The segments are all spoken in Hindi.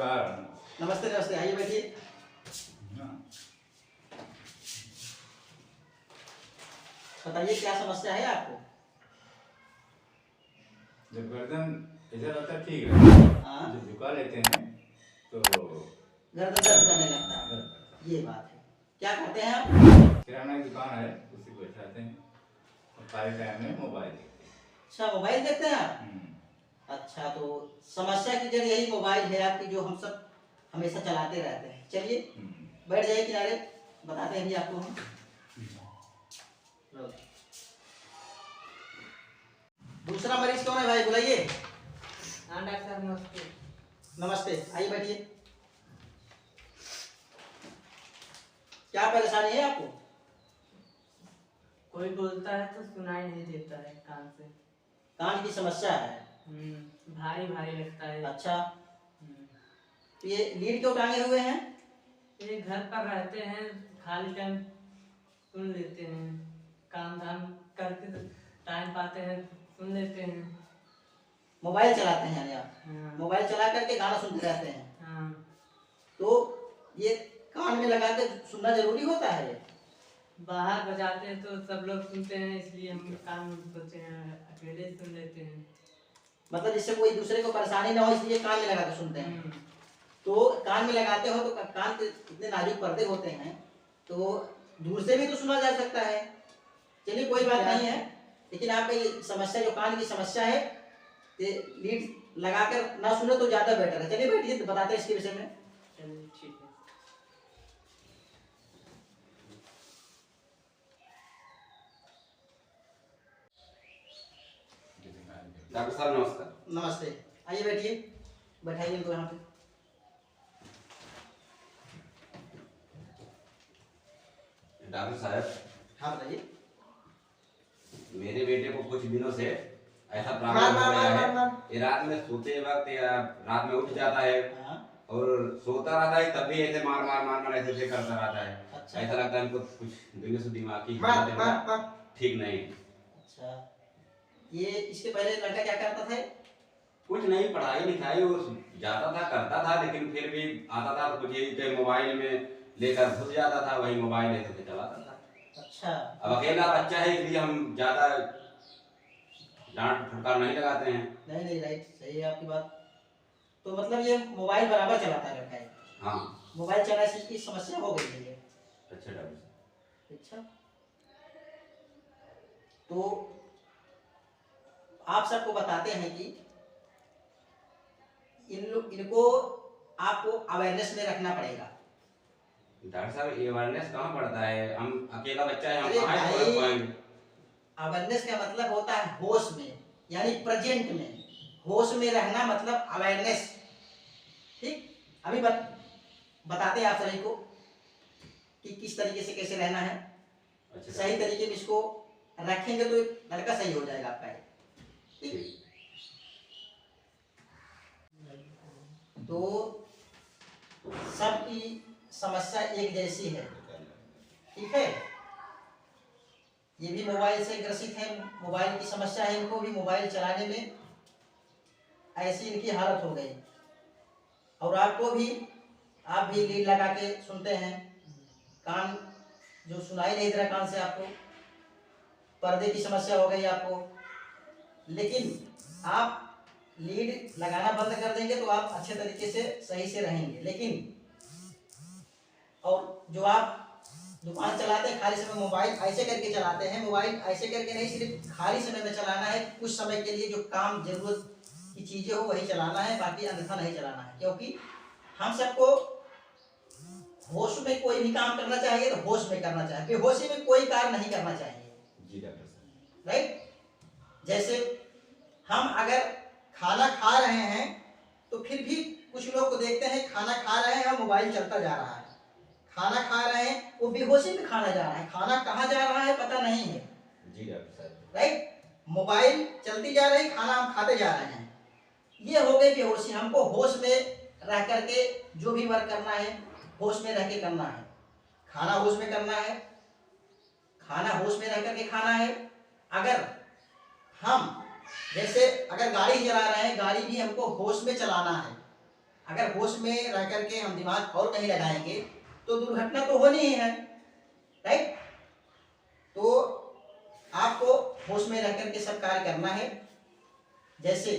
नमस्कार। नमस्ते नमस्ते, आइए बैठिए। बताइए क्या समस्या है आपको? जब गर्दन इधर आता ठीक है, हाँ, जब झुका लेते हैं तो गर्दन दर्द करने लगता है। दर्द। ये बात है। क्या करते हैं आप? किराना की दुकान है, उसी को बैठाते हैं और खाली टाइम में मोबाइल देखते हैं। अच्छा, मोबाइल देखते हैं आप? अच्छा, तो समस्या की जड़ यही मोबाइल है आपकी, जो हम सब हमेशा चलाते रहते हैं। चलिए बैठ जाइए किनारे, बताते हैं भी आपको हम। लो। दूसरा मरीज कौन है भाई, बुलाइए। हाँ डॉक्टर नमस्ते। नमस्ते, आइए बैठिए। क्या परेशानी है आपको? कोई बोलता है तो सुनाई नहीं देता है कान से। कान की समस्या है? भारी भारी लगता है। अच्छा, तो ये लीड क्यों टांगे हुए हैं? ये घर पर रहते हैं, खाली टाइम सुन लेते हैं, काम धाम करके टाइम पाते हैं सुन लेते हैं। मोबाइल चलाते हैं यानी आप? हाँ। मोबाइल चला करके गाना सुनते रहते हैं? हाँ। तो ये कान में लगा के सुनना जरूरी होता है? बाहर बजाते हैं तो सब लोग सुनते हैं, इसलिए हम कान में सोचे हैं अकेले ही सुन लेते हैं। मतलब जिससे कोई दूसरे को परेशानी ना हो, इसलिए कान में लगा के सुनते हैं। तो कान में लगाते हो तो कान के इतने नाजुक पर्दे होते हैं, तो दूर से भी तो सुना जा सकता है। चलिए कोई बात नहीं है, लेकिन आपका ये समस्या जो कान की समस्या है, ये लीड लगाकर ना सुने तो ज्यादा बेटर है। चलिए बैठिए, तो बताते हैं इसके विषय में। चलिए ठीक है। डॉक्टर साहब नमस्कार। नमस्ते, आइए बैठिए, बैठाइए इनको यहाँ पे। डॉक्टर साहब, हाँ बताइए। मेरे बेटे को कुछ दिनों से ऐसा प्रॉब्लम हो गया है, ये रात में सोते वक्त या रात में उठ जाता है हाँ। और सोता रहता है, तब भी ऐसे मार मार मार मार ऐसे करता रहता है। अच्छा। ऐसा लगता है हमको कुछ दिनों से दिमाग की हालत ठीक नहीं। अच्छा, ये इसके पहले लड़का क्या करता था? कुछ नहीं, पढ़ाई लिखाई वो जाता था करता था, लेकिन फिर भी आता था तो कुछ यही के मोबाइल में लेकर घुस जाता था, वही मोबाइल ऐसे चलाता था। अच्छा, अब अकेला बच्चा है, इसलिए हम ज्यादा डांट फटकार नहीं लगाते हैं। नहीं नहीं, राइट, सही है आपकी बात। तो मतलब ये मोबाइल बराबर चलाता है लड़का है? हाँ। मोबाइल चलाने से इसकी समस्या हो गई है ये? अच्छा डॉक्टर साहब। अच्छा, तो आप सबको बताते हैं कि इनको आपको अवेयरनेस में रखना पड़ेगा। डॉक्टर साहब अवेयरनेस कहाँ पड़ता है, हम अकेला बच्चा है, हम अरे कहाँ भाई, पढ़ पाएंगे। अवेयरनेस का मतलब होता है होश में, यानी प्रेजेंट में। होश में रहना मतलब अवेयरनेस। ठीक, अभी बताते हैं आप सभी को कि किस तरीके से कैसे रहना है। अच्छा, सही तरीके में इसको रखेंगे तो लड़का सही हो जाएगा आपका। ठीक, तो सबकी समस्या एक जैसी है, ठीक है। ये भी मोबाइल से ग्रसित है, मोबाइल की समस्या है, इनको भी मोबाइल चलाने में ऐसी इनकी हालत हो गई। और आपको भी, आप भी लीड लगा के सुनते हैं, कान जो सुनाई नहीं दे रहा कान से आपको, पर्दे की समस्या हो गई आपको। लेकिन आप लीड लगाना बंद कर देंगे तो आप अच्छे तरीके से सही से रहेंगे। लेकिन और जो आप दुकान चलाते हैं, खाली समय मोबाइल ऐसे करके चलाते हैं, मोबाइल ऐसे करके नहीं, सिर्फ खाली समय में चलाना है। कुछ समय के लिए जो काम जरूरत की चीजें हो वही चलाना है, बाकी अन्यथा नहीं चलाना है। क्योंकि हम सबको होश में कोई भी काम करना चाहिए तो होश में करना चाहिए, बेहोशी में कोई कार्य नहीं करना चाहिए। जी डॉक्टर साहब। राइट, जैसे हम अगर खाना खा रहे हैं तो फिर भी कुछ लोग को देखते हैं खाना खा रहे हैं और मोबाइल चलता जा रहा है। खाना खा रहे हैं, वो बेहोशी में खाना जा रहा है, खाना कहाँ जा रहा है पता नहीं है। जी डॉक्टर साहब। राइट, मोबाइल चलती जा रही, खाना हम खाते जा रहे हैं, ये हो गई बेहोशी। हमको होश में रह करके जो भी वर्क करना है होश में रह के करना है। खाना होश में करना है, खाना होश में रह करके खाना है। अगर हम जैसे अगर गाड़ी चला रहे हैं, गाड़ी भी हमको होश में चलाना है। अगर होश में रह करके हम दिमाग और कहीं लगाएंगे तो दुर्घटना तो होनी ही है, राइट। तो आपको होश में रह करके सब कार्य करना है। जैसे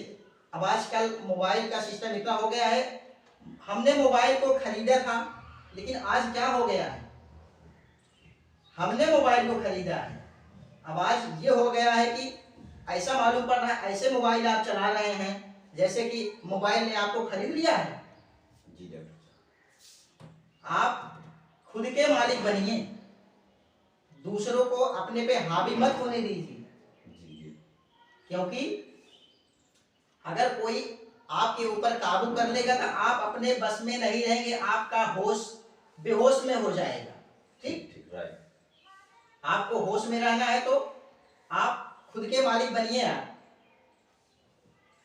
अब आजकल मोबाइल का सिस्टम इतना हो गया है, हमने मोबाइल को खरीदा था लेकिन आज क्या हो गया है, हमने मोबाइल को खरीदा है, अब आज ये हो गया है कि ऐसा मालूम पड़ रहा है, ऐसे मोबाइल आप चला रहे हैं जैसे कि मोबाइल ने आपको खरीद लिया है। जी डॉक्टर। आप खुद के मालिक बनिए, दूसरों को अपने पे हावी मत होने दीजिए, जी। क्योंकि अगर कोई आपके ऊपर काबू कर लेगा तो आप अपने बस में नहीं रहेंगे, आपका होश बेहोश में हो जाएगा। ठीक, राइट। आपको होश में रहना है तो आप खुद के मालिक बनिए। आप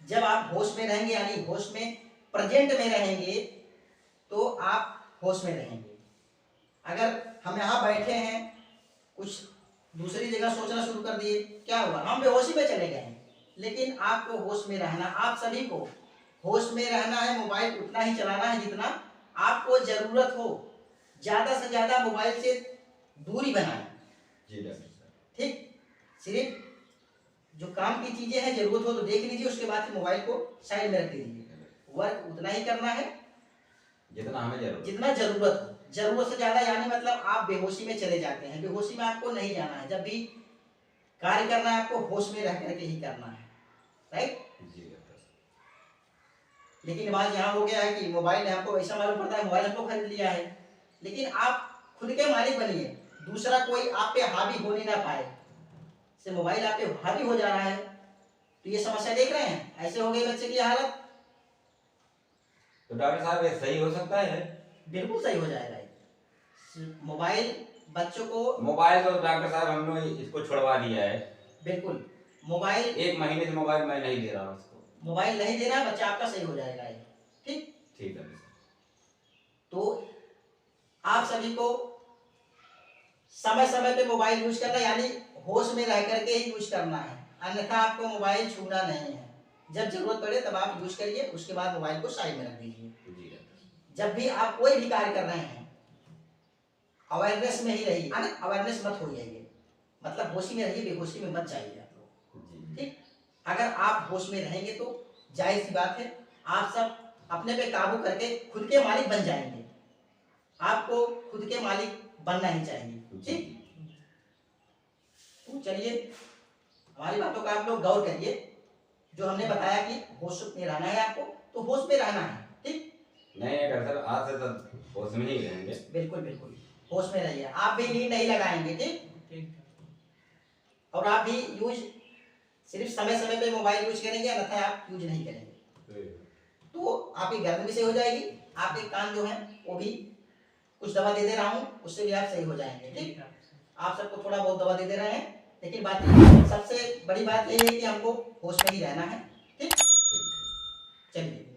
जब आप होश में रहेंगे यानी होश में प्रेजेंट में रहेंगे तो आप होश में रहेंगे। अगर हम यहाँ बैठे हैं कुछ दूसरी जगह सोचना शुरू कर दिए, क्या हुआ, हम बेहोशी में चले गए। लेकिन आपको होश में रहना, आप सभी को होश में रहना है। मोबाइल उतना ही चलाना है जितना आपको जरूरत हो, ज्यादा से ज्यादा मोबाइल से दूरी बनाएं। जी डॉक्टर साहब। ठीक, सिर्फ जो काम की चीजें हैं जरूरत हो तो देख लीजिए, उसके बाद मोबाइल को साइड में रख दीजिए। वर्क उतना ही करना है जितना हमें जरूरत, जितना जरूरत हो। जरूरत से ज्यादा यानी मतलब आप बेहोशी में चले जाते हैं, बेहोशी में आपको नहीं जाना है। जब भी कार्य करना है आपको होश में रह करके ही करना है, राइट। जी डॉक्टर साहब। लेकिन बात यहाँ हो गया है कि मोबाइल ने हमको ऐसा मालूम पड़ता है मोबाइल हमको खरीद लिया है, लेकिन आप खुद के मालिक बनिए, दूसरा कोई आप पे हावी होने ना पाए। से मोबाइल आप पे हावी हो जा रहा है तो ये समस्या देख रहे हैं, ऐसे हो गई बच्चे की हालत। तो डॉक्टर साहब ये सही हो सकता है? बिल्कुल सही हो जाएगा। मोबाइल बच्चों को, मोबाइल तो डॉक्टर साहब हम लोग इसको छुड़वा दिया है। बिल्कुल मोबाइल, 1 महीने से मोबाइल मैं नहीं दे रहा हूँ उसको। मोबाइल नहीं देना, बच्चा आपका सही हो जाएगा। ठीक ठीक है सर। तो आप सभी को समय समय पे मोबाइल यूज करना यानी होश में रह करके ही यूज करना है, अन्यथा आपको मोबाइल छूना नहीं है। जब जरूरत पड़े तब आप यूज करिए, उसके बाद मोबाइल को साइड में रख दीजिए। जब भी आप कोई भी कार्य कर रहे हैं अवेयरनेस में ही रहिए, अवेयरनेस मत हो जाइए, मतलब होशी में रहिए, बेहोशी में मत जाइए आप लोग। ठीक, अगर आप होश में रहेंगे तो जाहिर सी बात है आप सब अपने पे काबू करके खुद के मालिक बन जाएंगे। आपको खुद के मालिक बनना ही चाहिए। ठीक, तो चलिए हमारी बातों का आप लोग गौर करिए। जो हमने बताया कि होश में रहना है आपको, तो होश में रहना है। ठीक, नहीं डॉक्टर साहब आज से तो होश में ही रहेंगे। बिल्कुल बिल्कुल होश में रहिए। आप भी नींद नहीं लगाएंगे। ठीक, और आप भी यूज सिर्फ समय समय पे मोबाइल यूज करेंगे, अन्यथा आप यूज नहीं करेंगे तो आपकी गर्दन भी सही हो जाएगी। आपके कान जो है वो भी, कुछ दवा दे रहा हूँ उससे भी आप सही हो जाएंगे। ठीक, आप सबको थोड़ा बहुत दवा दे रहे हैं, लेकिन बात सबसे बड़ी बात यही है कि हमको होश में ही रहना है। ठीक, चलिए।